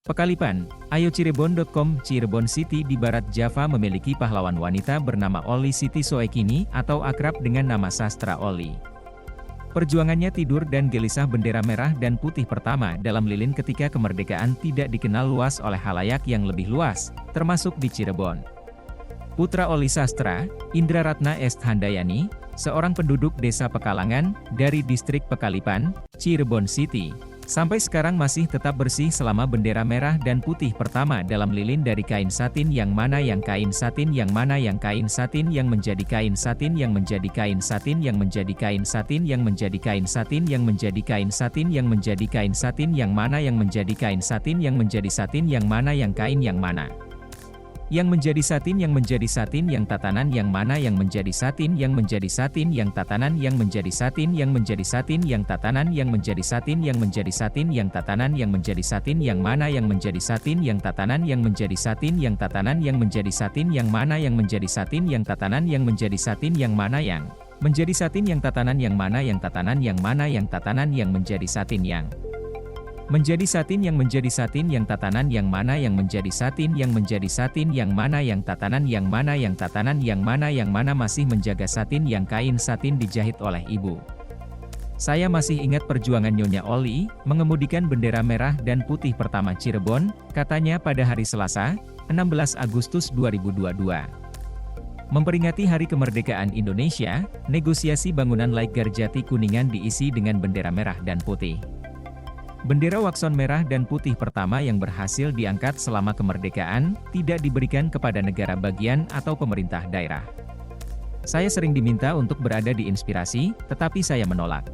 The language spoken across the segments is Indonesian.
Pekalipan, ayo.cirebon.com. Cirebon City di Barat Java memiliki pahlawan wanita bernama Oli Siti Soekini atau akrab dengan nama sastra Oli. Perjuangannya tidur dan gelisah bendera merah dan putih pertama dalam lilin ketika kemerdekaan tidak dikenal luas oleh halayak yang lebih luas, termasuk di Cirebon. Putra Oli Sastra, Indra Ratna Est Handayani, seorang penduduk desa Pekalangan, dari distrik Pekalipan, Cirebon City, sampai sekarang masih tetap bersih selama bendera merah dan putih pertama dalam lilin dari kain satin yang mana yang kain satin yang mana yang kain satin yang menjadi kain satin yang menjadi kain satin yang menjadi kain satin yang menjadi kain satin yang menjadi kain satin yang menjadi kain satin yang mana yang menjadi kain satin yang menjadi satin yang mana yang kain yang mana yang menjadi satin yang menjadi satin yang tatanan yang mana yang menjadi satin yang menjadi satin yang tatanan yang menjadi satin yang menjadi satin yang tatanan yang menjadi satin yang menjadi satin yang tatanan yang menjadi satin yang mana yang menjadi satin yang tatanan yang menjadi satin yang tatanan yang menjadi satin yang mana yang menjadi satin yang tatanan yang menjadi satin yang mana yang menjadi satin yang tatanan yang mana yang tatanan yang mana yang tatanan yang menjadi satin yang menjadi satin yang menjadi satin yang tatanan yang mana yang menjadi satin yang menjadi satin yang mana yang tatanan yang mana yang tatanan yang mana masih menjaga satin yang kain satin dijahit oleh ibu. Saya masih ingat perjuangan Nyonya Oli, mengemudikan bendera merah dan putih pertama Cirebon, katanya pada hari Selasa, 16 Agustus 2022. Memperingati Hari Kemerdekaan Indonesia, negosiasi bangunan Laik Garjati Kuningan diisi dengan bendera merah dan putih. Bendera wakson merah dan putih pertama yang berhasil diangkat selama kemerdekaan, tidak diberikan kepada negara bagian atau pemerintah daerah. Saya sering diminta untuk berada di Inspirasi, tetapi saya menolak.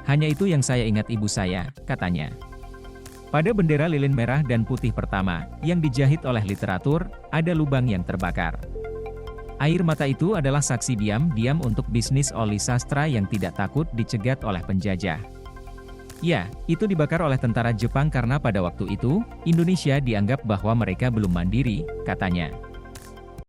Hanya itu yang saya ingat ibu saya, katanya. Pada bendera lilin merah dan putih pertama, yang dijahit oleh literatur, ada lubang yang terbakar. Air mata itu adalah saksi diam-diam untuk bisnis Oli Sastra yang tidak takut dicegat oleh penjajah. Ya, itu dibakar oleh tentara Jepang karena pada waktu itu, Indonesia dianggap bahwa mereka belum mandiri, katanya.